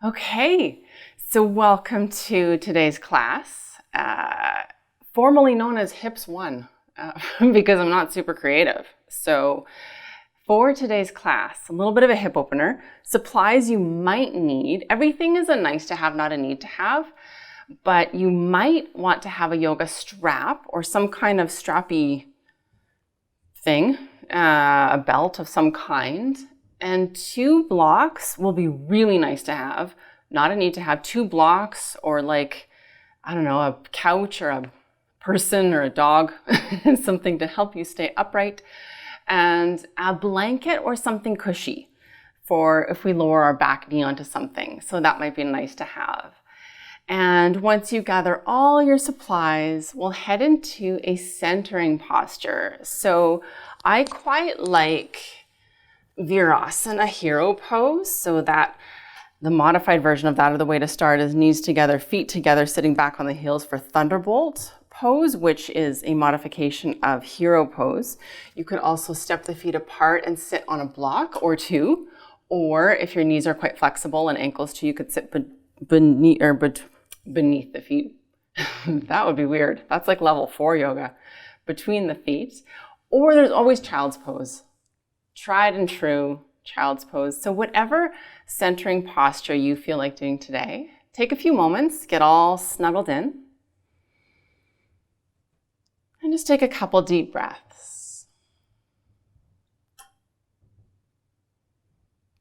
Okay, so welcome to today's class, formerly known as Hips 1, because I'm not super creative. So for today's class, a little bit of a hip opener, supplies you might need. Everything is a nice to have, not a need to have, but you might want to have a yoga strap or some kind of strappy thing, a belt of some kind. And 2 blocks will be really nice to have. Not a need to have 2 blocks or like, I don't know, a couch or a person or a dog, something to help you stay upright. And a blanket or something cushy for if we lower our back knee onto something. So that might be nice to have. And once you gather all your supplies, we'll head into a centering posture. So I quite like Virasana hero pose, so that the modified version of that, or the way to start, is knees together, feet together, sitting back on the heels for thunderbolt pose, which is a modification of hero pose. You could also step the feet apart and sit on a block or 2, or if your knees are quite flexible and ankles too, you could sit beneath the feet. That would be weird. That's like level 4 yoga, between the feet. Or there's always child's pose. Tried and true child's pose. So whatever centering posture you feel like doing today, take a few moments, get all snuggled in, and just take a couple deep breaths.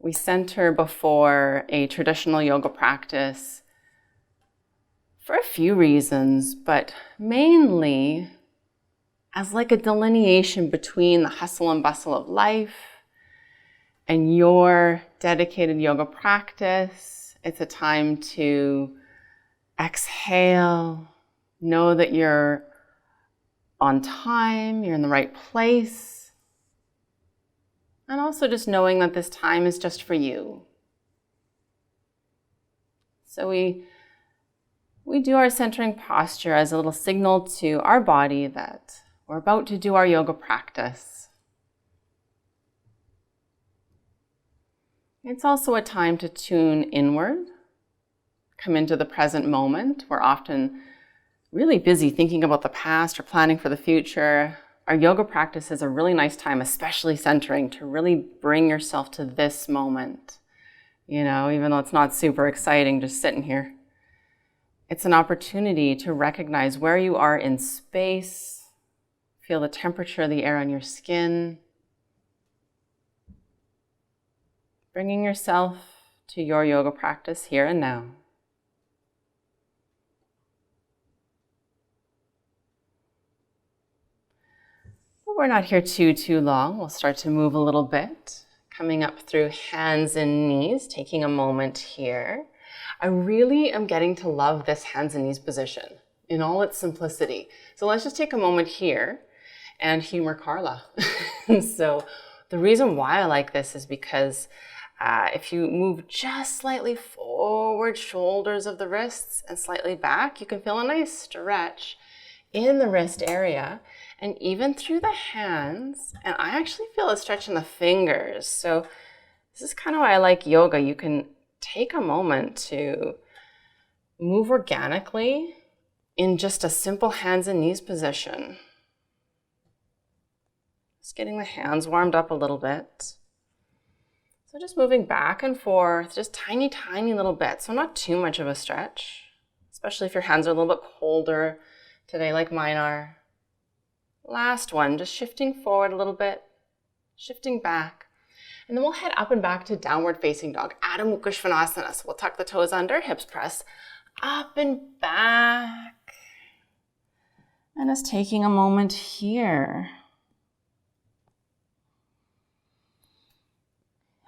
We center before a traditional yoga practice for a few reasons, but mainly as like a delineation between the hustle and bustle of life and your dedicated yoga practice. It's a time to exhale, know that you're on time, you're in the right place, and also just knowing that this time is just for you. So we do our centering posture as a little signal to our body that we're about to do our yoga practice. It's also a time to tune inward, come into the present moment. We're often really busy thinking about the past or planning for the future. Our yoga practice is a really nice time, especially centering, to really bring yourself to this moment. You know, even though it's not super exciting just sitting here. It's an opportunity to recognize where you are in space. Feel the temperature of the air on your skin. Bringing yourself to your yoga practice here and now. But we're not here too long. We'll start to move a little bit. Coming up through hands and knees, taking a moment here. I really am getting to love this hands and knees position in all its simplicity. So let's just take a moment here and humor Carla. So the reason why I like this is because if you move just slightly forward, shoulders of the wrists, and slightly back, you can feel a nice stretch in the wrist area and even through the hands. And I actually feel a stretch in the fingers. So this is kind of why I like yoga. You can take a moment to move organically in just a simple hands and knees position. Just getting the hands warmed up a little bit. So just moving back and forth, just tiny little bits. So not too much of a stretch, especially if your hands are a little bit colder today like mine are. Last one, just shifting forward a little bit, shifting back. And then we'll head up and back to downward facing dog, Adho Mukha Svanasana. So we'll tuck the toes under, hips press up and back. And just taking a moment here.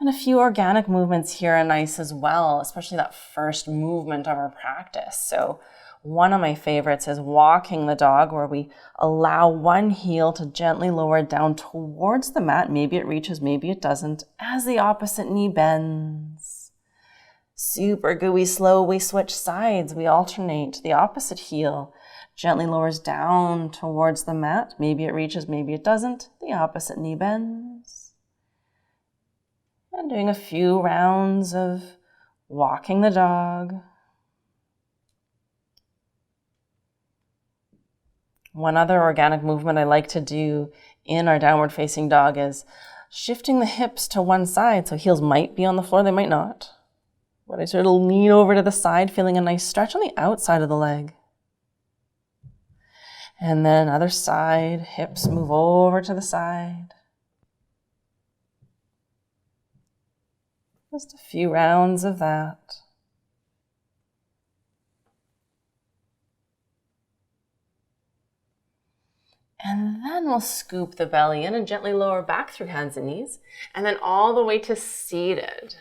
And a few organic movements here are nice as well, especially that first movement of our practice. So one of my favorites is walking the dog, where we allow one heel to gently lower down towards the mat. Maybe it reaches, maybe it doesn't, as the opposite knee bends. Super gooey, slow, we switch sides, we alternate. The opposite heel gently lowers down towards the mat. Maybe it reaches, maybe it doesn't. The opposite knee bends. And doing a few rounds of walking the dog. One other organic movement I like to do in our downward facing dog is shifting the hips to one side. So heels might be on the floor, they might not. But I sort of lean over to the side, feeling a nice stretch on the outside of the leg. And then other side, hips move over to the side. Just a few rounds of that. And then we'll scoop the belly in and gently lower back through hands and knees, and then all the way to seated.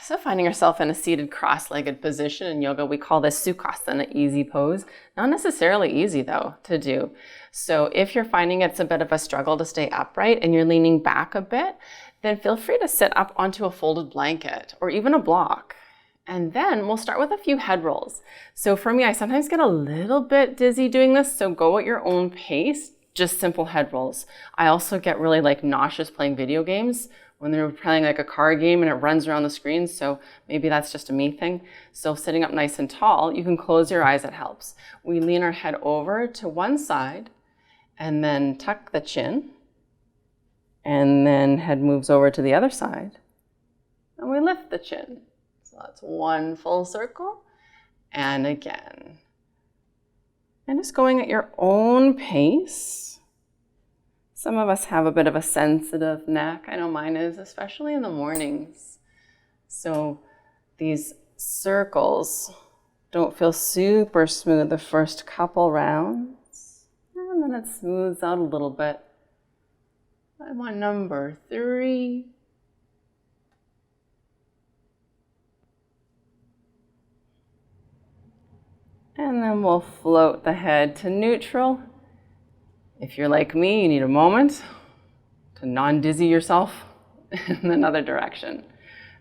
So finding yourself in a seated cross-legged position in yoga, we call this Sukhasana, easy pose. Not necessarily easy though to do. So if you're finding it's a bit of a struggle to stay upright and you're leaning back a bit, then feel free to sit up onto a folded blanket or even a block. And then we'll start with a few head rolls. So for me, I sometimes get a little bit dizzy doing this, so go at your own pace, just simple head rolls. I also get really nauseous playing video games when they're playing a card game and it runs around the screen, so maybe that's just a me thing. So sitting up nice and tall, you can close your eyes, it helps. We lean our head over to one side and then tuck the chin, and then head moves over to the other side, and we lift the chin. So that's one full circle, and again. And just going at your own pace. Some of us have a bit of a sensitive neck. I know mine is, especially in the mornings. So these circles don't feel super smooth the first couple rounds, and then it smooths out a little bit. I'm on number 3. And then we'll float the head to neutral. If you're like me, you need a moment to non-dizzy yourself in another direction.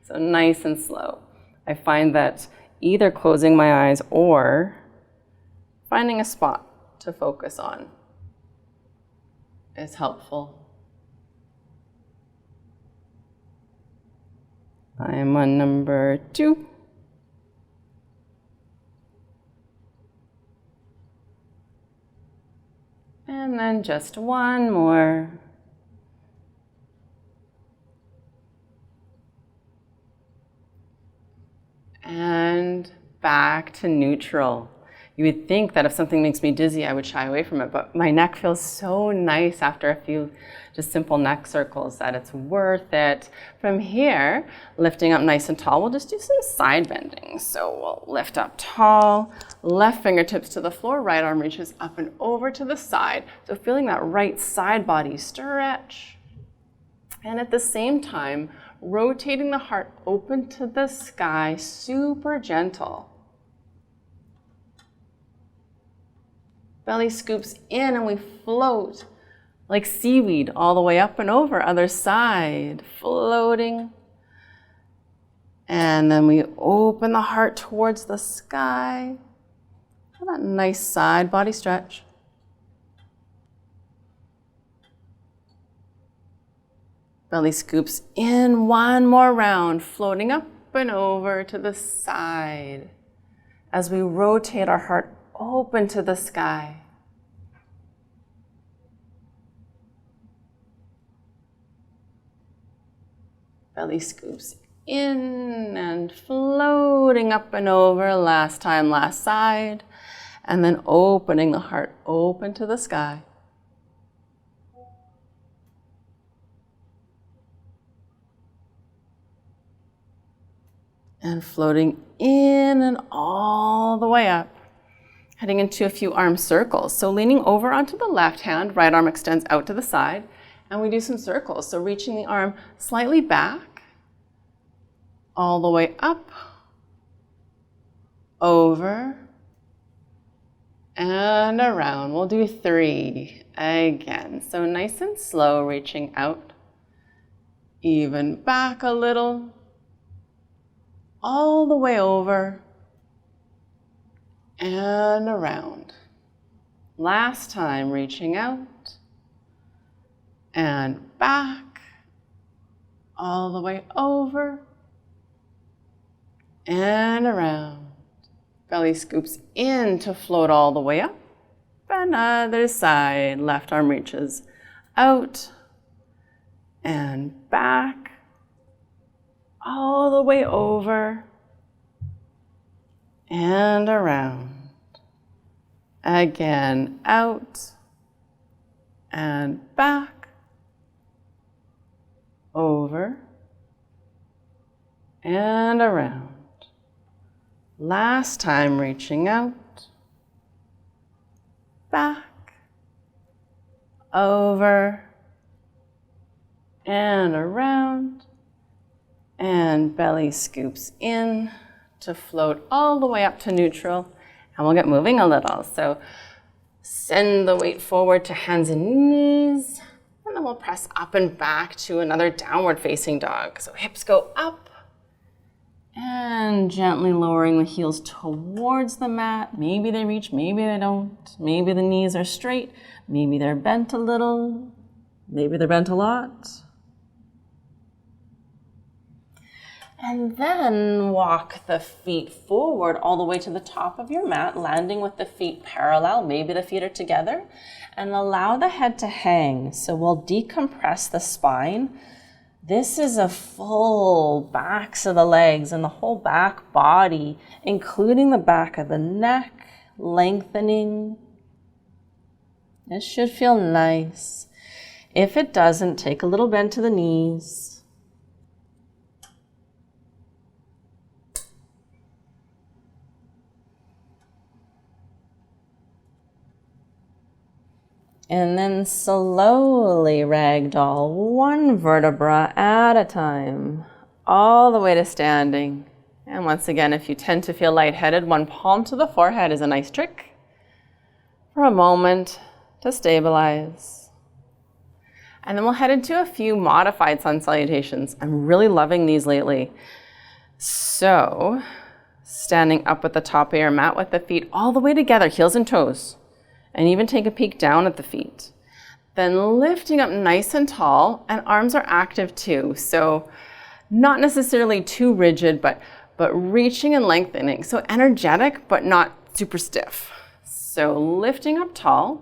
So nice and slow. I find that either closing my eyes or finding a spot to focus on is helpful. I am on number 2. And then just one more. And back to neutral. You would think that if something makes me dizzy, I would shy away from it, but my neck feels so nice after a few just simple neck circles that it's worth it. From here, lifting up nice and tall, we'll just do some side bending. So we'll lift up tall, left fingertips to the floor, right arm reaches up and over to the side. So feeling that right side body stretch. And at the same time, rotating the heart open to the sky, super gentle. Belly scoops in and we float like seaweed all the way up and over, other side, floating. And then we open the heart towards the sky. Feel that nice side body stretch. Belly scoops in, one more round, floating up and over to the side as we rotate our heart open to the sky. Belly scoops in and floating up and over, last time, last side, and then opening the heart open to the sky. And floating in and all the way up. Heading into a few arm circles. So leaning over onto the left hand, right arm extends out to the side, and we do some circles. So reaching the arm slightly back, all the way up, over, and around. We'll do 3 again. So nice and slow, reaching out, even back a little, all the way over, and around. Last time, reaching out and back all the way over and around. Belly scoops in to float all the way up. Another side, left arm reaches out and back, all the way over and around. Again, out and back, over and around. Last time, reaching out, back, over and around, and belly scoops in to float all the way up to neutral, and we'll get moving a little. So send the weight forward to hands and knees, and then we'll press up and back to another downward facing dog. So hips go up, and gently lowering the heels towards the mat. Maybe they reach, maybe they don't. Maybe the knees are straight, maybe they're bent a little, maybe they're bent a lot. And then walk the feet forward all the way to the top of your mat, landing with the feet parallel. Maybe the feet are together. And allow the head to hang. So we'll decompress the spine. This is a full backs of the legs and the whole back body, including the back of the neck, lengthening. This should feel nice. If it doesn't, take a little bend to the knees. And then slowly ragdoll, one vertebra at a time, all the way to standing. And once again, if you tend to feel lightheaded, one palm to the forehead is a nice trick for a moment to stabilize. And then we'll head into a few modified sun salutations. I'm really loving these lately. So, standing up at the top of your mat with the feet all the way together, heels and toes. And even take a peek down at the feet. Then lifting up nice and tall, and arms are active too. So not necessarily too rigid, but reaching and lengthening. So energetic, but not super stiff. So lifting up tall.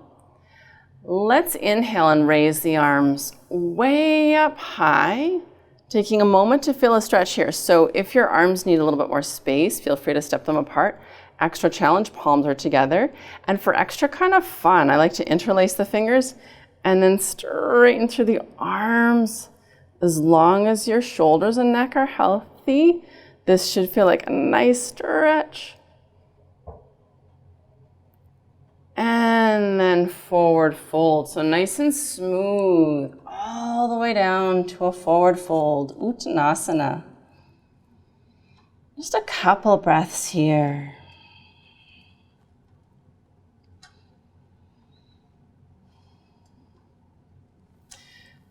Let's inhale and raise the arms way up high, taking a moment to feel a stretch here. So if your arms need a little bit more space, feel free to step them apart. Extra challenge, palms are together. And for extra kind of fun, I like to interlace the fingers and then straighten through the arms. As long as your shoulders and neck are healthy, this should feel like a nice stretch. And then forward fold. So nice and smooth, all the way down to a forward fold, Uttanasana. Just a couple breaths here.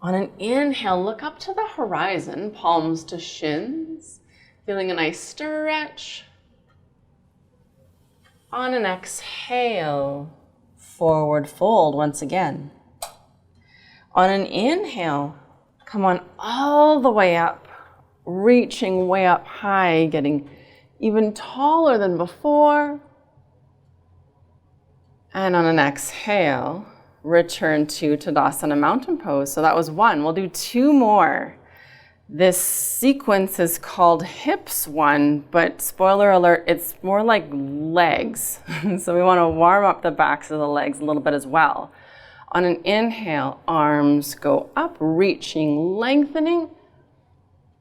On an inhale, look up to the horizon, palms to shins, feeling a nice stretch. On an exhale, forward fold once again. On an inhale, come on all the way up, reaching way up high, getting even taller than before. And on an exhale, return to Tadasana mountain pose. So that was one. We'll do two more. This sequence is called hips 1, but spoiler alert, it's more like legs. So we want to warm up the backs of the legs a little bit as well. On an inhale, arms go up, reaching, lengthening.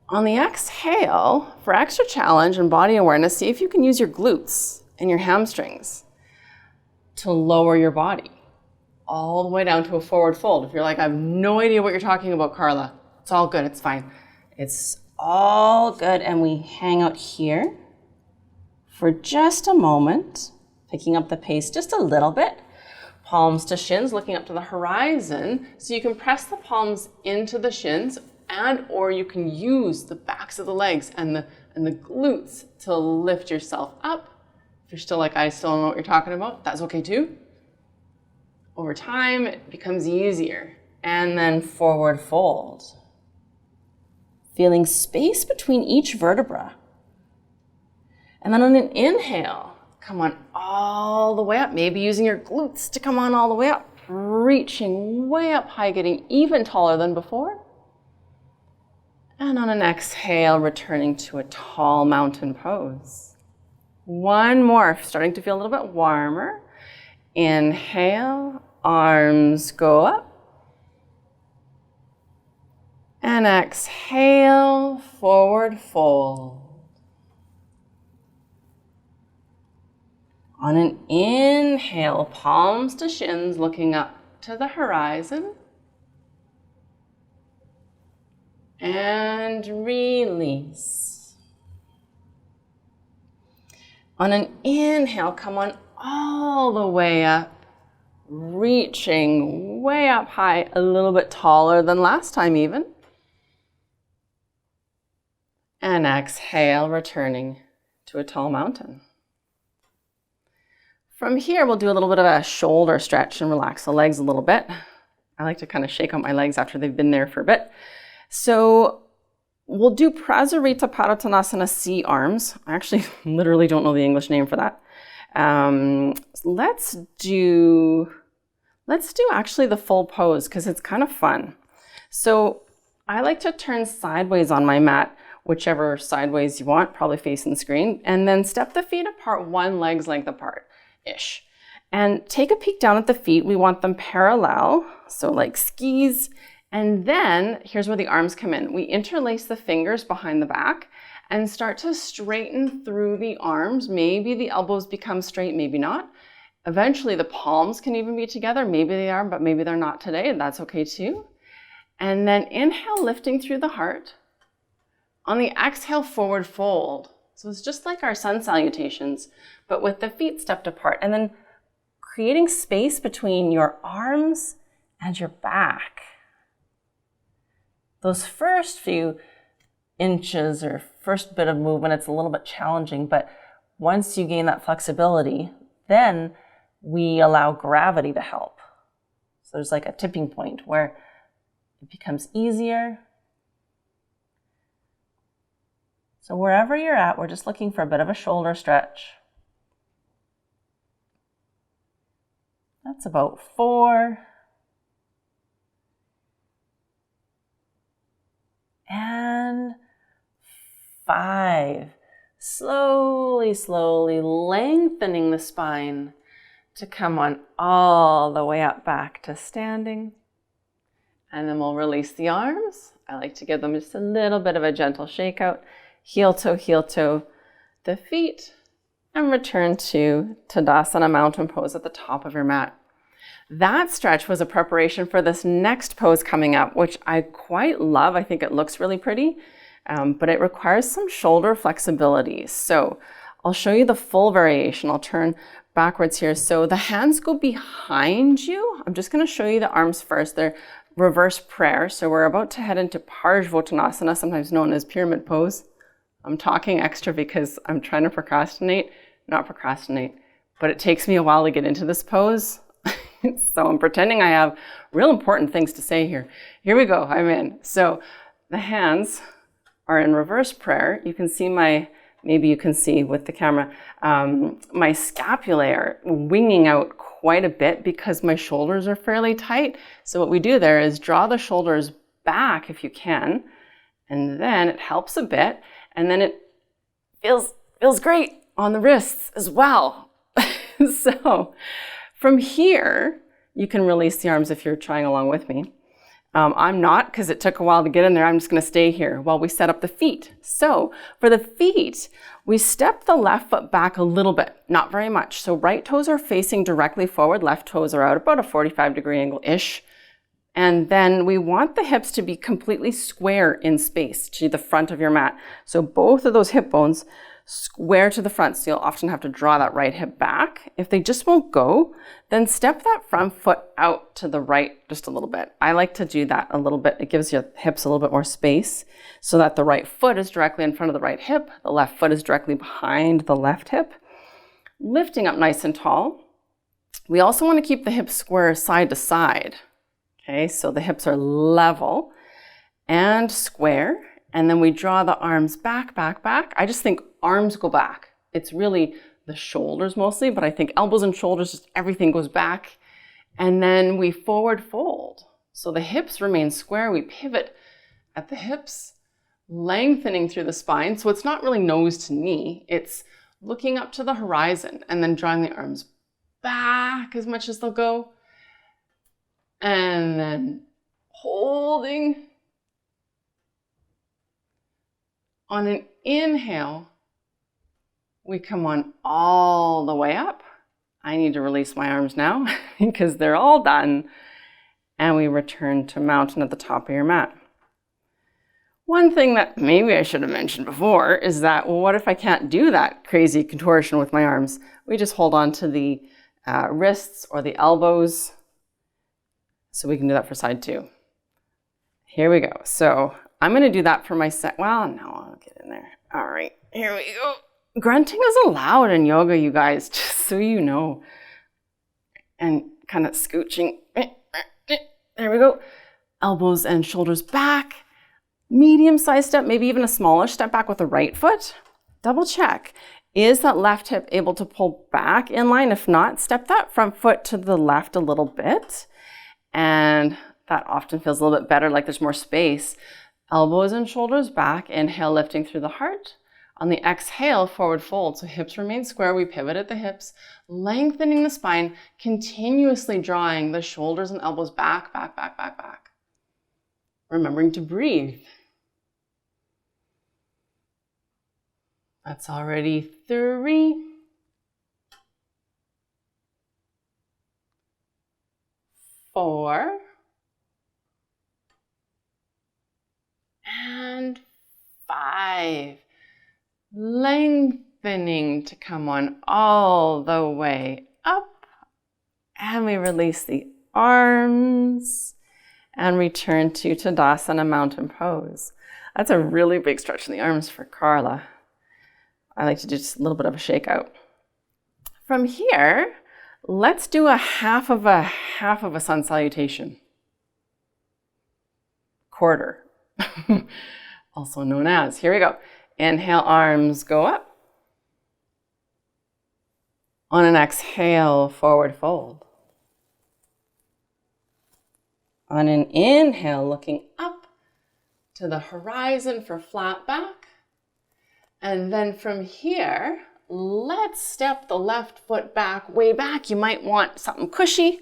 On the exhale, for extra challenge and body awareness, see if you can use your glutes and your hamstrings to lower your body all the way down to a forward fold. If you're like, I have no idea what you're talking about, Carla, it's all good, it's fine. It's all good, and we hang out here for just a moment, picking up the pace just a little bit. Palms to shins, looking up to the horizon, so you can press the palms into the shins, and or you can use the backs of the legs and the glutes to lift yourself up. If you're still like, I still don't know what you're talking about, that's okay too. Over time, it becomes easier. And then forward fold. feeling space between each vertebra. And then on an inhale, come on all the way up, maybe using your glutes to come on all the way up, reaching way up high, getting even taller than before. And on an exhale, returning to a tall mountain pose. One more, starting to feel a little bit warmer. Inhale, arms go up. And exhale, forward fold. On an inhale, palms to shins, looking up to the horizon. And release. On an inhale, come on all the way up, reaching way up high, a little bit taller than last time even. And exhale, returning to a tall mountain. From here, we'll do a little bit of a shoulder stretch and relax the legs a little bit. I like to kind of shake out my legs after they've been there for a bit. So we'll do Prasarita Padottanasana C arms. I actually literally don't know the English name for that. Let's do actually the full pose because it's kind of fun. So I like to turn sideways on my mat, whichever sideways you want, probably facing the screen, and then step the feet apart, one leg's length apart-ish. And take a peek down at the feet. We want them parallel, so like skis. And then here's where the arms come in. We interlace the fingers behind the back and start to straighten through the arms. Maybe the elbows become straight, maybe not. Eventually the palms can even be together. Maybe they are, but maybe they're not today, and that's okay too. And then inhale, lifting through the heart. On the exhale, forward fold. So it's just like our sun salutations, but with the feet stepped apart. And then creating space between your arms and your back. Those first few inches or first bit of movement, it's a little bit challenging, but once you gain that flexibility, then we allow gravity to help. So there's like a tipping point where it becomes easier. So wherever you're at, we're just looking for a bit of a shoulder stretch. That's about 4. And 5. Slowly, slowly lengthening the spine to come on all the way up back to standing. And then we'll release the arms. I like to give them just a little bit of a gentle shake out. Heel toe, the feet, and return to Tadasana mountain pose at the top of your mat. That stretch was a preparation for this next pose coming up, which I quite love. I think it looks really pretty, but it requires some shoulder flexibility. So I'll show you the full variation. I'll turn backwards here. So the hands go behind you. I'm just going to show you the arms first. They're reverse prayer. So we're about to head into Parsvottanasana, sometimes known as pyramid pose. I'm talking extra because I'm trying to not procrastinate, but it takes me a while to get into this pose. So I'm pretending I have real important things to say here. Here we go, I'm in. So the hands are in reverse prayer. You can see maybe you can see with the camera, my scapulae are winging out quite a bit because my shoulders are fairly tight. So what we do there is draw the shoulders back if you can, and then it helps a bit. And then it feels great on the wrists as well. So from here, you can release the arms if you're trying along with me. I'm not, because it took a while to get in there. I'm just going to stay here while we set up the feet. So for the feet, we step the left foot back a little bit, not very much. So right toes are facing directly forward, left toes are out about a 45-degree angle-ish. And then we want the hips to be completely square in space to the front of your mat. So both of those hip bones square to the front. So you'll often have to draw that right hip back. If they just won't go, then step that front foot out to the right just a little bit. I like to do that a little bit. It gives your hips a little bit more space so that the right foot is directly in front of the right hip. The left foot is directly behind the left hip. Lifting up nice and tall. We also want to keep the hips square side to side. Okay, so the hips are level and square. And then we draw the arms back, back, back. I just think arms go back. It's really the shoulders mostly, but I think elbows and shoulders, just everything goes back. And then we forward fold. So the hips remain square. We pivot at the hips, lengthening through the spine. So it's not really nose to knee. It's looking up to the horizon and then drawing the arms back as much as they'll go. And then holding. On an inhale, we come on all the way up. I need to release my arms now because they're all done. And we return to mountain at the top of your mat. One thing that maybe I should have mentioned before is that, well, what if I can't do that crazy contortion with my arms? We just hold on to the wrists or the elbows. So we can do that for side two. Here we go. So I'm going to do that for my well, no, I'll get in there. All right, here we go. Grunting is allowed in yoga, you guys, just so you know. And kind of scooching. There we go. Elbows and shoulders back. Medium-sized step, maybe even a smaller step back with the right foot. Double check. Is that left hip able to pull back in line? If not, step that front foot to the left a little bit. And that often feels a little bit better, like there's more space. Elbows and shoulders back. Inhale, lifting through the heart. On the exhale, forward fold. So hips remain square. We pivot at the hips, lengthening the spine, continuously drawing the shoulders and elbows back, back, back, back, back. Remembering to breathe. That's already 3. 4. And 5. Lengthening to come on all the way up. And we release the arms and return to Tadasana mountain pose. That's a really big stretch in the arms for Carla. I like to do just a little bit of a shakeout. From here, let's do a half of a sun salutation. Quarter. Also known as. Here we go. Inhale, arms go up. On an exhale, forward fold. On an inhale, looking up to the horizon for flat back. And then from here, let's step the left foot back, way back. You might want something cushy,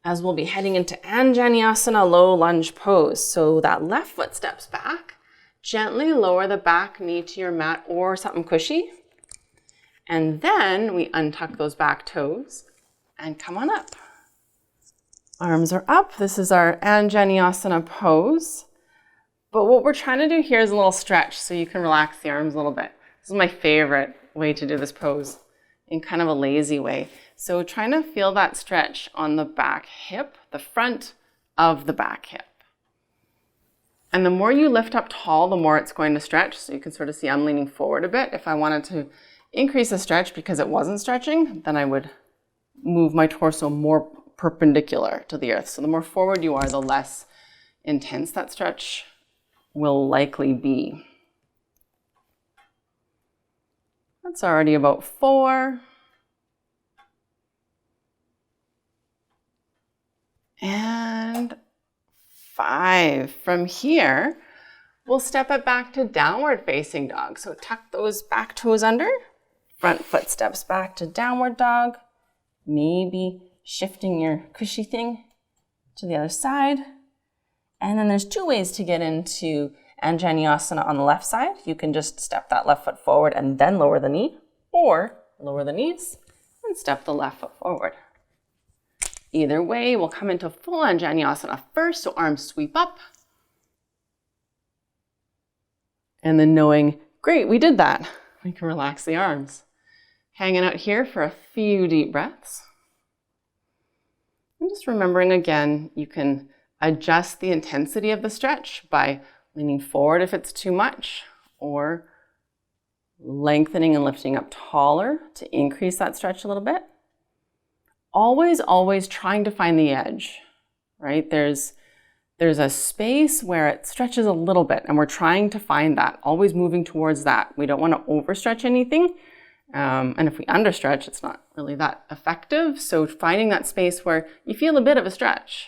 as we'll be heading into Anjaneyasana, low lunge pose. So that left foot steps back. Gently lower the back knee to your mat or something cushy. And then we untuck those back toes and come on up. Arms are up. This is our Anjaneyasana pose. But what we're trying to do here is a little stretch so you can relax the arms a little bit. This is my favorite way to do this pose, in kind of a lazy way. So trying to feel that stretch on the back hip, the front of the back hip. And the more you lift up tall, the more it's going to stretch. So you can sort of see I'm leaning forward a bit. If I wanted to increase the stretch because it wasn't stretching, then I would move my torso more perpendicular to the earth. So the more forward you are, the less intense that stretch will likely be. That's already about 4. And 5. From here, we'll step it back to downward facing dog. So tuck those back toes under, front foot steps back to downward dog, maybe shifting your cushy thing to the other side. And then there's 2 ways to get into Anjaneyasana on the left side. You can just step that left foot forward and then lower the knee, or lower the knees and step the left foot forward. Either way, we'll come into full Anjaneyasana first, so arms sweep up. And then knowing, great, we did that. We can relax the arms. Hanging out here for a few deep breaths. And just remembering again, you can adjust the intensity of the stretch by leaning forward if it's too much, or lengthening and lifting up taller to increase that stretch a little bit. Always, always trying to find the edge, right? There's there's a space where it stretches a little bit, and we're trying to find that, always moving towards that. We don't want to overstretch anything. And if we understretch, it's not really that effective. So finding that space where you feel a bit of a stretch.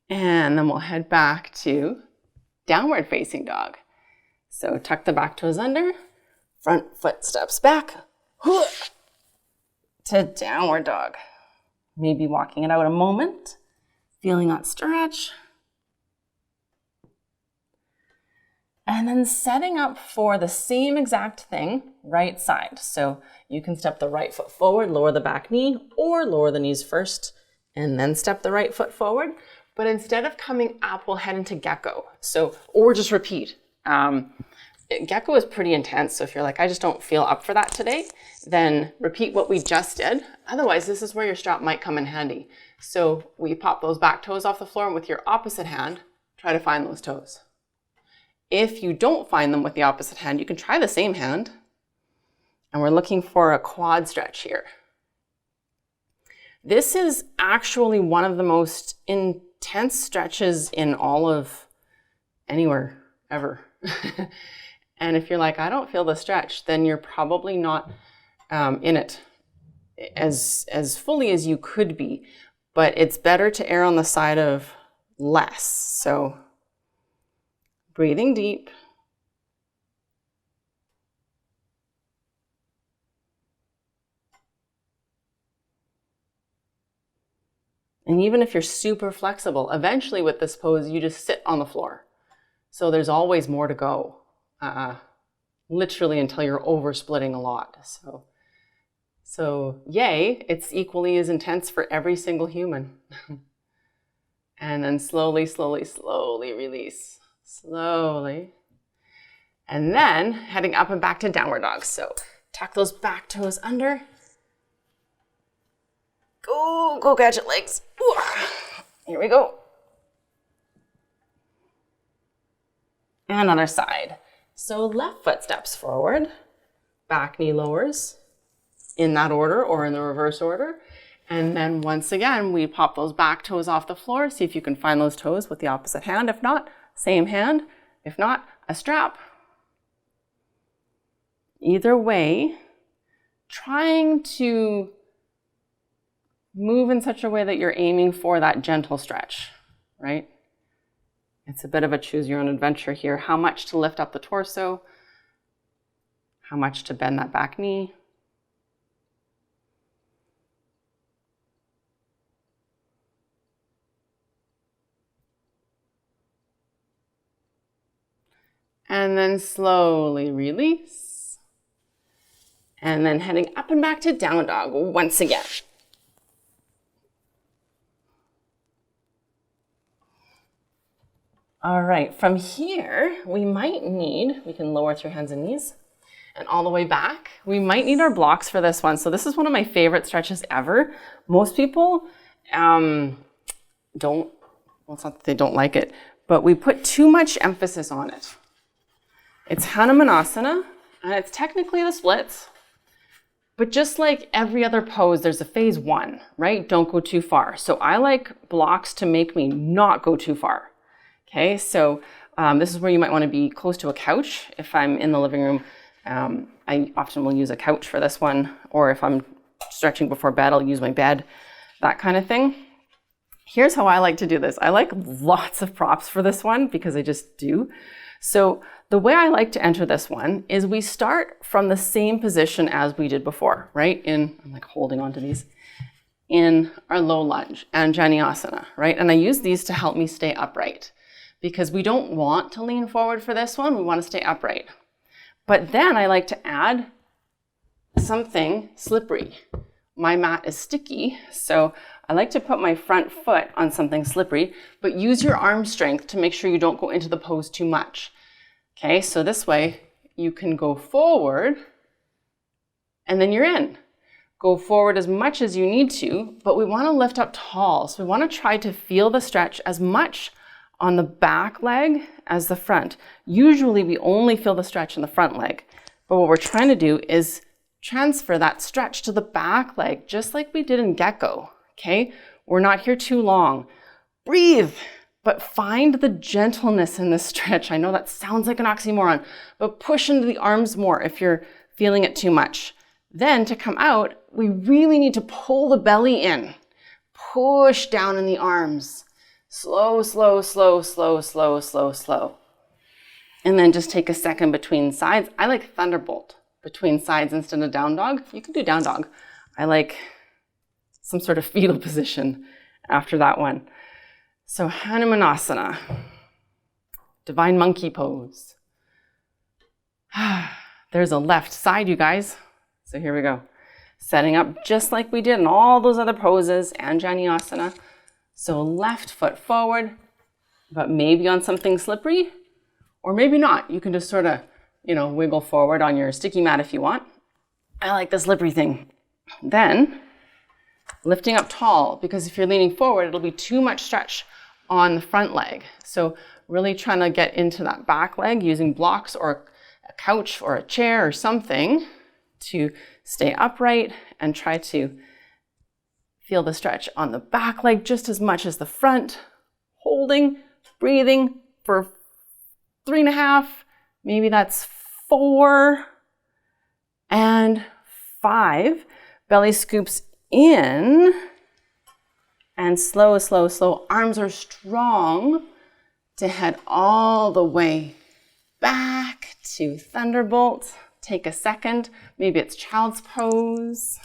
And then we'll head back to downward facing dog. So tuck the back toes under, front foot steps back, to downward dog. Maybe walking it out a moment, feeling that stretch. And then setting up for the same exact thing, right side. So you can step the right foot forward, lower the back knee, or lower the knees first, and then step the right foot forward. But instead of coming up, we'll head into gecko. So, or just repeat. Gecko is pretty intense. So if you're like, I just don't feel up for that today, then repeat what we just did. Otherwise, this is where your strap might come in handy. So we pop those back toes off the floor, and with your opposite hand, try to find those toes. If you don't find them with the opposite hand, you can try the same hand. And we're looking for a quad stretch here. This is actually one of the most intense stretches in all of anywhere ever. And if you're like, I don't feel the stretch, then you're probably not in it as fully as you could be. But it's better to err on the side of less. So breathing deep. And even if you're super flexible, eventually with this pose, you just sit on the floor. So there's always more to go, literally until you're over splitting a lot. So yay, it's equally as intense for every single human. And then slowly, slowly, slowly release. Slowly. And then heading up and back to downward dog. So tuck those back toes under. Go gadget legs. Ooh. Here we go. And other side. So left foot steps forward, back knee lowers in that order or in the reverse order. And then once again, we pop those back toes off the floor. See if you can find those toes with the opposite hand. If not, same hand. If not, a strap. Either way, trying to move in such a way that you're aiming for that gentle stretch, right? It's a bit of a choose your own adventure here. How much to lift up the torso? How much to bend that back knee? And then slowly release. And then heading up and back to down dog once again. All right, from here, we can lower through hands and knees and all the way back. We might need our blocks for this one. So this is one of my favorite stretches ever. Most people it's not that they don't like it, but we put too much emphasis on it. It's Hanumanasana, and it's technically the splits, but just like every other pose, there's a phase one, right? Don't go too far. So I like blocks to make me not go too far. Okay, so this is where you might want to be close to a couch. If I'm in the living room, I often will use a couch for this one, or if I'm stretching before bed, I'll use my bed, that kind of thing. Here's how I like to do this. I like lots of props for this one because I just do. So the way I like to enter this one is we start from the same position as we did before, right? I'm like holding onto these. In our low lunge, Anjaneyasana, right? And I use these to help me stay upright, because we don't want to lean forward for this one. We want to stay upright. But then I like to add something slippery. My mat is sticky, so I like to put my front foot on something slippery, but use your arm strength to make sure you don't go into the pose too much. Okay, so this way you can go forward and then you're in. Go forward as much as you need to, but we want to lift up tall. So we want to try to feel the stretch as much on the back leg as the front. Usually we only feel the stretch in the front leg, but what we're trying to do is transfer that stretch to the back leg, just like we did in gecko, okay? We're not here too long. Breathe, but find the gentleness in this stretch. I know that sounds like an oxymoron, but push into the arms more if you're feeling it too much. Then to come out, we really need to pull the belly in. Push down in the arms. Slow, slow, slow, slow, slow, slow, slow. And then just take a second between sides. I like thunderbolt between sides instead of down dog. You can do down dog. I like some sort of fetal position after that one. So Hanumanasana, divine monkey pose. There's a left side, you guys. So here we go. Setting up just like we did in all those other poses, Anjaneyasana. So left foot forward, but maybe on something slippery, or maybe not. You can just sort of, wiggle forward on your sticky mat if you want. I like the slippery thing. Then lifting up tall, because if you're leaning forward, it'll be too much stretch on the front leg. So really trying to get into that back leg using blocks or a couch or a chair or something to stay upright and try to feel the stretch on the back leg just as much as the front. Holding, breathing for 3.5, maybe that's 4 and 5. Belly scoops in and slow, slow, slow. Arms are strong to head all the way back to thunderbolt. Take a second. Maybe it's child's pose.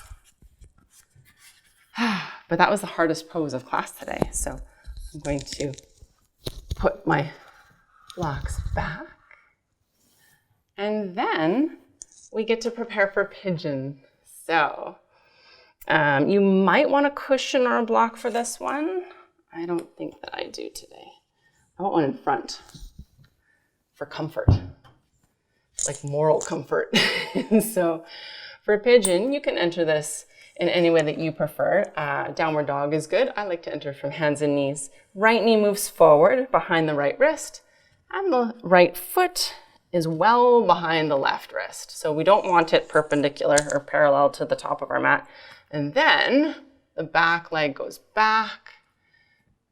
But that was the hardest pose of class today. So I'm going to put my blocks back. And then we get to prepare for pigeon. So you might want a cushion or a block for this one. I don't think that I do today. I want one in front for comfort, like moral comfort. So for pigeon, you can enter this in any way that you prefer. Downward dog is good. I like to enter from hands and knees. Right knee moves forward behind the right wrist, and the right foot is well behind the left wrist. So we don't want it perpendicular or parallel to the top of our mat. And then the back leg goes back.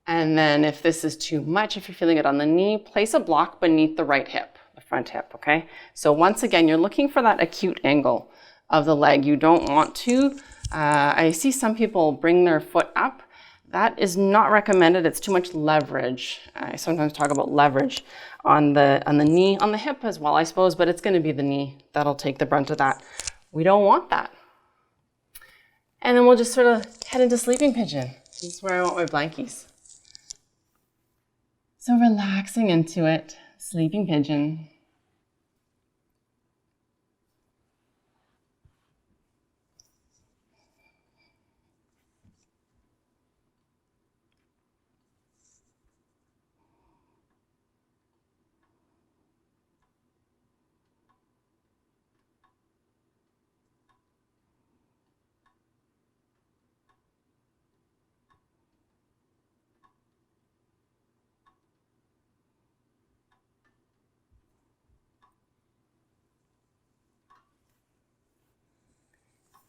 And then if this is too much, if you're feeling it on the knee, place a block beneath the right hip, the front hip, okay? So once again, you're looking for that acute angle of the leg. You don't want to. I see some people bring their foot up. That is not recommended. It's too much leverage. I sometimes talk about leverage on the knee, on the hip as well, I suppose, but it's going to be the knee that'll take the brunt of that. We don't want that. And then we'll just sort of head into sleeping pigeon. This is where I want my blankies. So relaxing into it, sleeping pigeon.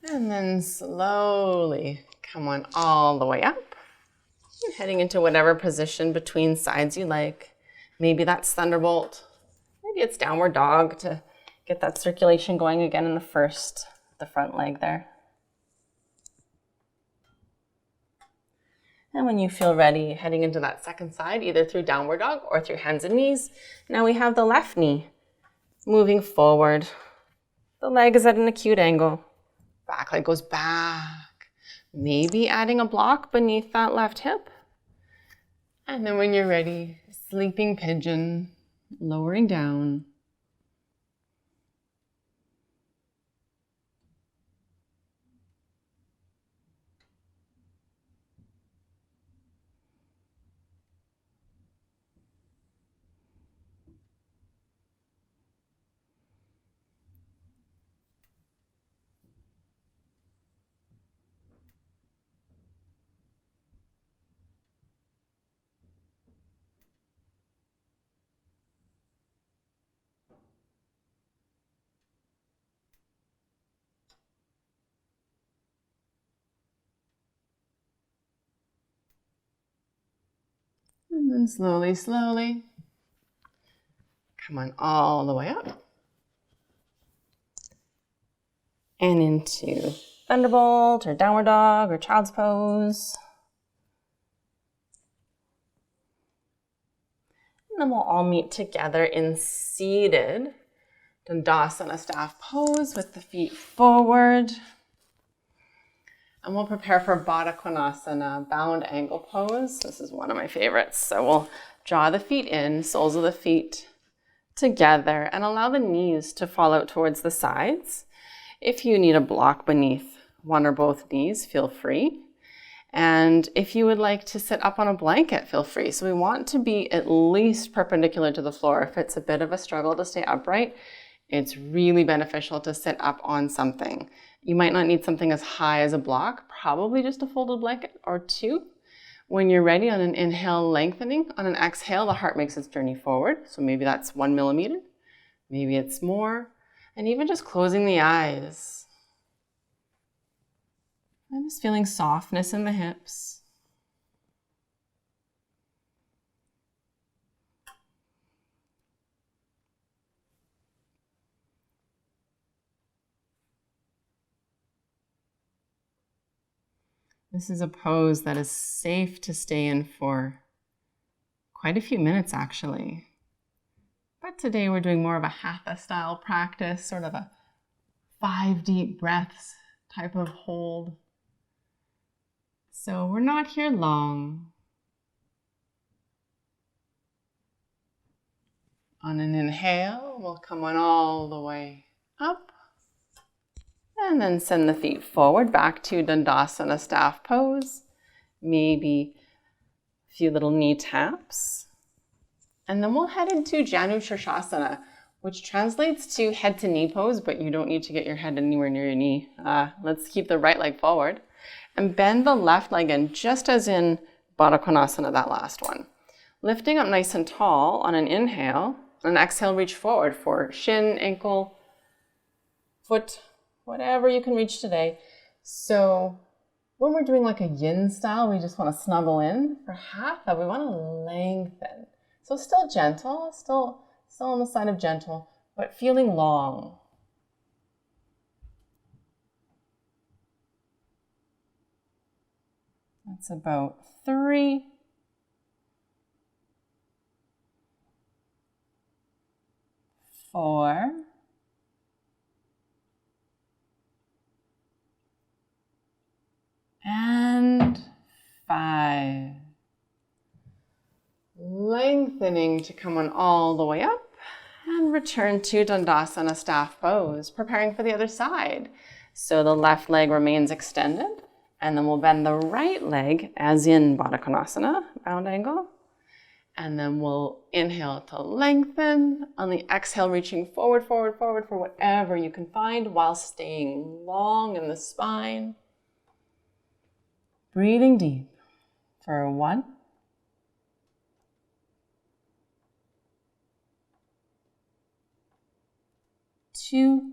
And then slowly come on all the way up. You're heading into whatever position between sides you like. Maybe that's thunderbolt. Maybe it's downward dog to get that circulation going again in the front leg there. And when you feel ready, heading into that second side, either through downward dog or through hands and knees. Now we have the left knee moving forward. The leg is at an acute angle. Back leg goes back. Maybe adding a block beneath that left hip. And then when you're ready, sleeping pigeon, lowering down. And slowly, slowly, come on all the way up. And into Thunderbolt or Downward Dog or Child's Pose. And then we'll all meet together in seated Dandasana staff pose with the feet forward. And we'll prepare for Baddha Konasana, bound angle pose. This is one of my favorites. So we'll draw the feet in, soles of the feet together, and allow the knees to fall out towards the sides. If you need a block beneath one or both knees, feel free. And if you would like to sit up on a blanket, feel free. So we want to be at least perpendicular to the floor. If it's a bit of a struggle to stay upright, it's really beneficial to sit up on something. You might not need something as high as a block, probably just a folded blanket or two. When you're ready, on an inhale, lengthening. On an exhale, the heart makes its journey forward. So maybe that's 1 millimeter, maybe it's more. And even just closing the eyes. I'm just feeling softness in the hips. This is a pose that is safe to stay in for quite a few minutes, actually. But today we're doing more of a hatha style practice, sort of a 5 deep breaths type of hold. So we're not here long. On an inhale, we'll come on all the way up. And then send the feet forward back to Dandasana staff pose. Maybe a few little knee taps. And then we'll head into Janu Shirshasana, which translates to head to knee pose, but you don't need to get your head anywhere near your knee. Let's keep the right leg forward and bend the left leg in, just as in Baddha Konasana, that last one. Lifting up nice and tall on an inhale. On an exhale, reach forward for shin, ankle, foot, whatever you can reach today. So when we're doing like a yin style, we just want to snuggle in. For hatha, we want to lengthen. So still gentle, still on the side of gentle, but feeling long. That's about 3. 4. And 5. Lengthening to come on all the way up and return to Dandasana staff pose, preparing for the other side. So the left leg remains extended, and then we'll bend the right leg as in Baddha Konasana, bound angle. And then we'll inhale to lengthen. On the exhale, reaching forward, forward, forward for whatever you can find while staying long in the spine. Breathing deep for 1, 2,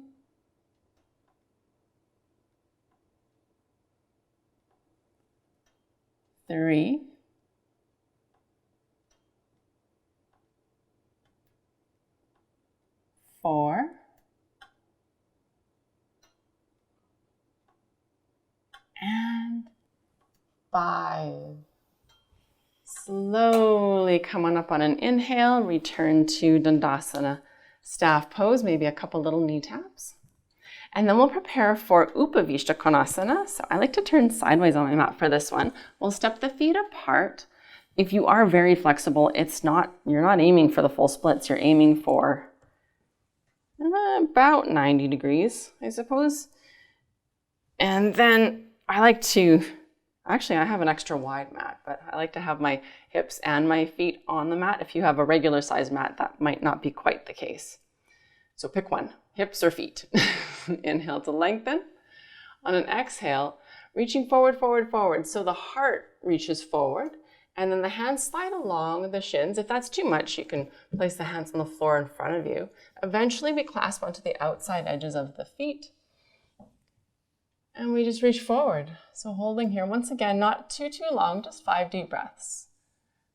3, 4, and 5. Slowly come on up on an inhale, return to Dandasana staff pose, maybe a couple little knee taps. And then we'll prepare for Upavishta Konasana. So I like to turn sideways on my mat for this one. We'll step the feet apart. If you are very flexible, you're not aiming for the full splits, you're aiming for about 90 degrees, I suppose. And then I have an extra wide mat, but I like to have my hips and my feet on the mat. If you have a regular size mat, that might not be quite the case. So pick one, hips or feet. Inhale to lengthen. On an exhale, reaching forward, forward, forward. So the heart reaches forward, and then the hands slide along the shins. If that's too much, you can place the hands on the floor in front of you. Eventually, we clasp onto the outside edges of the feet. And we just reach forward. So holding here, once again, not too long, just 5 deep breaths.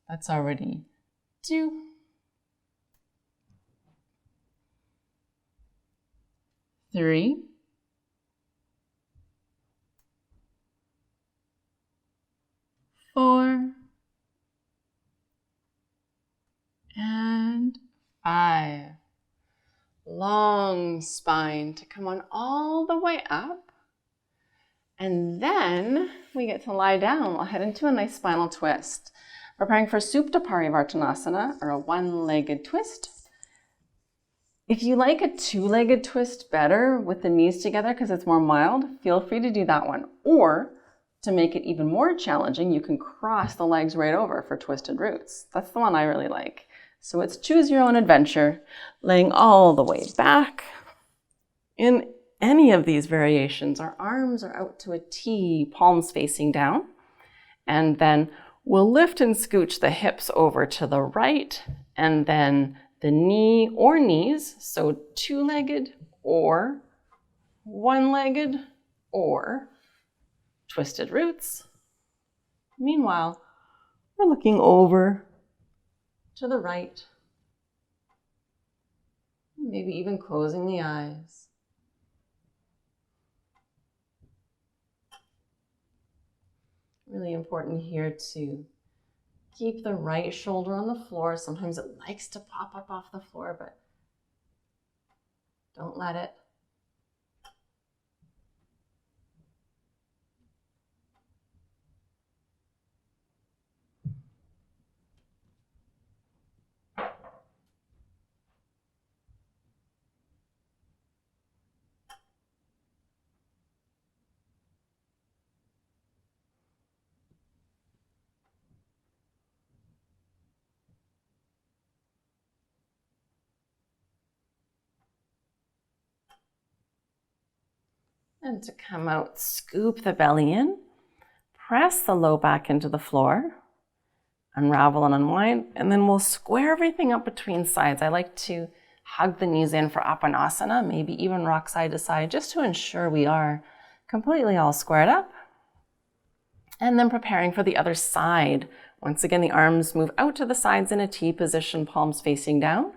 That's already 2. 3. 4. And 5. Long spine to come on all the way up. And then we get to lie down. We'll head into a nice spinal twist. Preparing for Supta Parivartanasana, or a one-legged twist. If you like a two-legged twist better with the knees together because it's more mild, feel free to do that one. Or to make it even more challenging, you can cross the legs right over for twisted roots. That's the one I really like. So it's choose your own adventure, laying all the way back. In any of these variations, our arms are out to a T, palms facing down. And then we'll lift and scooch the hips over to the right, and then the knee or knees, so two-legged or one-legged or twisted roots. Meanwhile, we're looking over to the right, maybe even closing the eyes. Really important here to keep the right shoulder on the floor. Sometimes it likes to pop up off the floor, but don't let it. And to come out, scoop the belly in, press the low back into the floor, unravel and unwind, and then we'll square everything up between sides. I like to hug the knees in for Apanasana, maybe even rock side to side, just to ensure we are completely all squared up. And then preparing for the other side. Once again, the arms move out to the sides in a T position, palms facing down.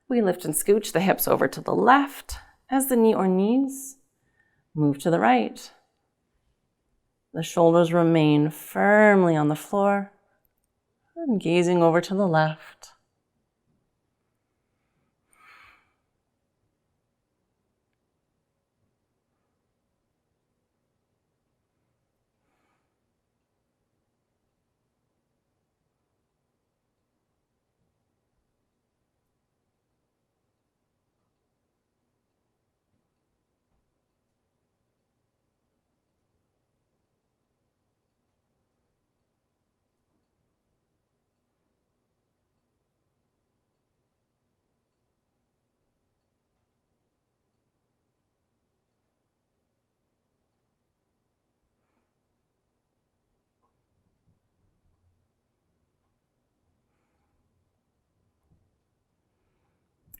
We lift and scooch the hips over to the left as the knee or knees move to the right. The shoulders remain firmly on the floor and gazing over to the left.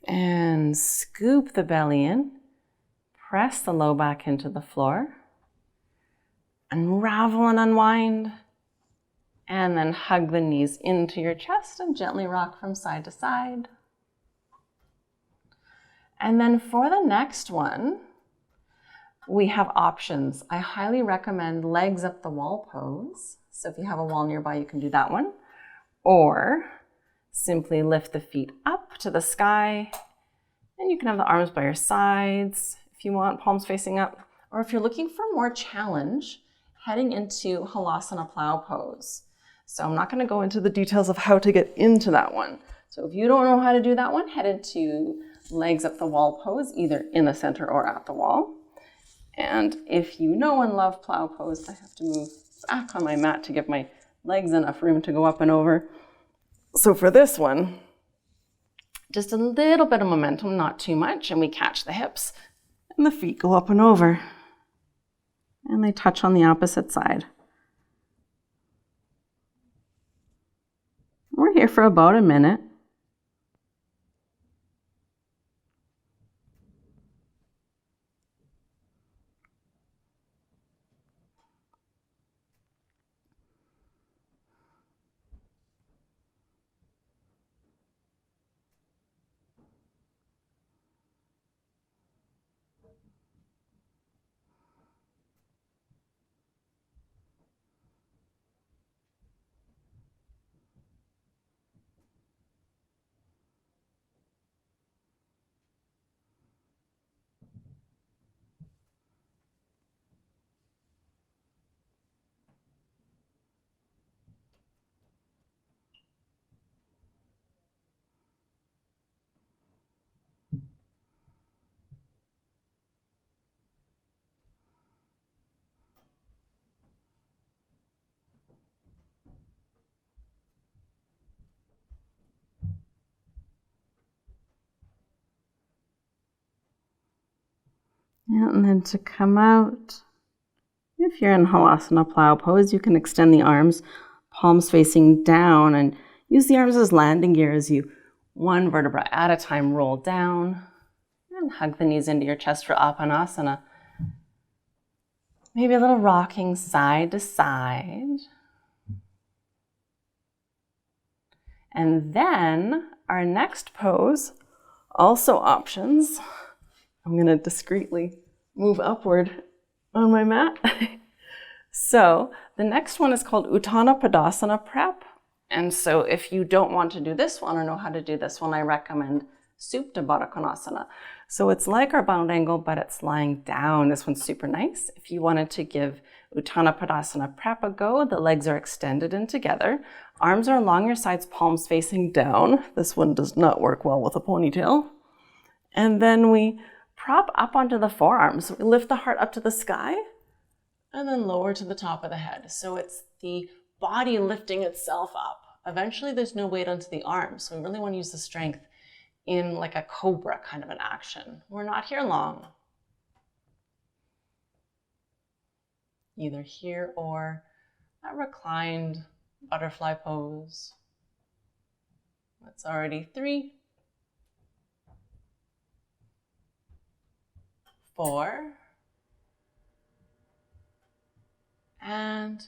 And scoop the belly in, press the low back into the floor, unravel and unwind, and then hug the knees into your chest and gently rock from side to side. And then for the next one, we have options. I highly recommend legs up the wall pose. So if you have a wall nearby, you can do that one. Or simply lift the feet up to the sky, and you can have the arms by your sides if you want, palms facing up. Or if you're looking for more challenge, heading into Halasana plow pose. So I'm not going to go into the details of how to get into that one. So if you don't know how to do that one, head into legs up the wall pose, either in the center or at the wall. And if you know and love plow pose, I have to move back on my mat to give my legs enough room to go up and over. So for this one, just a little bit of momentum, not too much, and we catch the hips and the feet go up and over. And they touch on the opposite side. We're here for about a minute. And then to come out, if you're in Halasana plow pose, you can extend the arms, palms facing down, and use the arms as landing gear as you, one vertebra at a time, roll down and hug the knees into your chest for Apanasana. Maybe a little rocking side to side. And then our next pose, also options. I'm going to discreetly move upward on my mat. So the next one is called Uttana Padasana Prep. And so if you don't want to do this one or know how to do this one, I recommend Supta Baddha Konasana. So it's like our bound angle, but it's lying down. This one's super nice. If you wanted to give Uttana Padasana Prep a go, the legs are extended and together. Arms are along your sides, palms facing down. This one does not work well with a ponytail. And then we prop up onto the forearms. We lift the heart up to the sky and then lower to the top of the head. So it's the body lifting itself up. Eventually there's no weight onto the arms. So we really want to use the strength in like a cobra kind of an action. We're not here long. Either here or a reclined butterfly pose. That's already 3, 4, and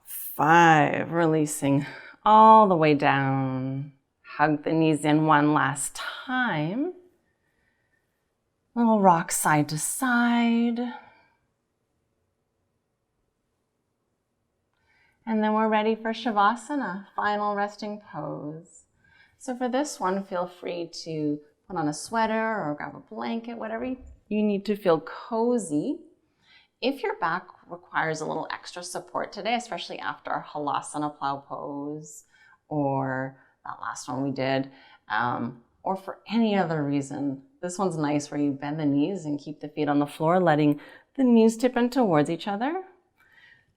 5. Releasing all the way down. Hug the knees in one last time. Little rock side to side. And then we're ready for Shavasana, final resting pose. So for this one, feel free to put on a sweater or grab a blanket, whatever you need to feel cozy. If your back requires a little extra support today, especially after our Halasana plow pose or that last one we did, or for any other reason, this one's nice where you bend the knees and keep the feet on the floor, letting the knees tip in towards each other.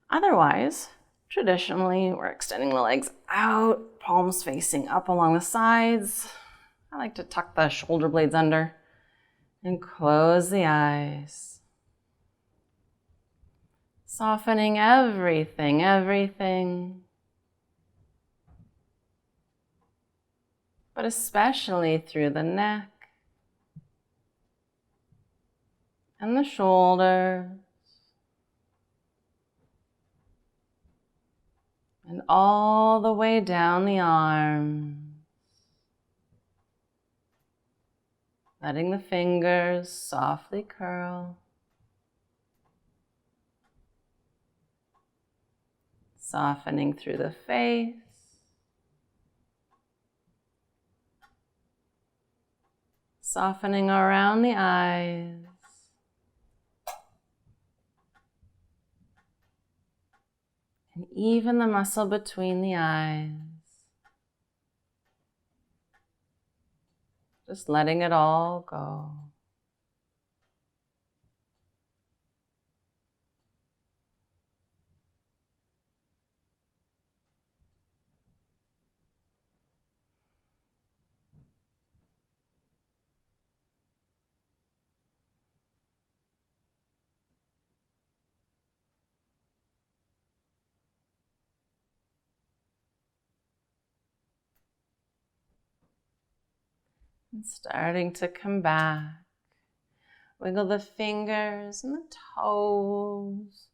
Otherwise, traditionally, we're extending the legs out, palms facing up along the sides. I like to tuck the shoulder blades under and close the eyes. Softening everything. But especially through the neck and the shoulders and all the way down the arms. Letting the fingers softly curl. Softening through the face. Softening around the eyes. And even the muscle between the eyes. Just letting it all go. And starting to come back. Wiggle the fingers and the toes.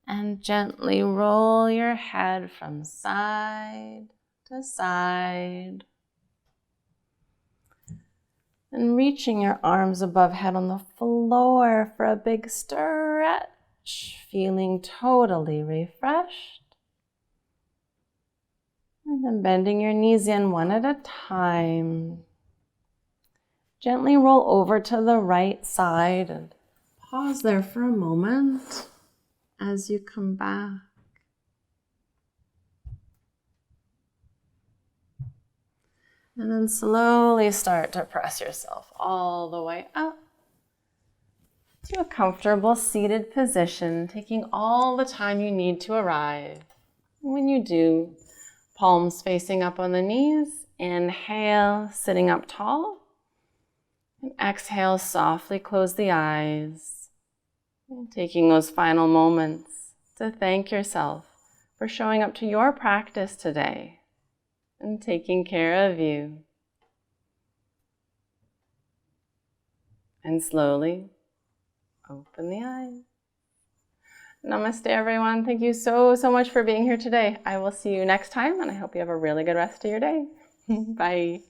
And gently roll your head from side to side. And reaching your arms above head on the floor for a big stretch. Feeling totally refreshed. And then bending your knees in one at a time. Gently roll over to the right side and pause there for a moment as you come back. And then slowly start to press yourself all the way up to a comfortable seated position, taking all the time you need to arrive. When you do, palms facing up on the knees, inhale, sitting up tall. And exhale, softly close the eyes. And taking those final moments to thank yourself for showing up to your practice today and taking care of you. And slowly open the eyes. Namaste, everyone. Thank you so much for being here today. I will see you next time, and I hope you have a really good rest of your day. Bye.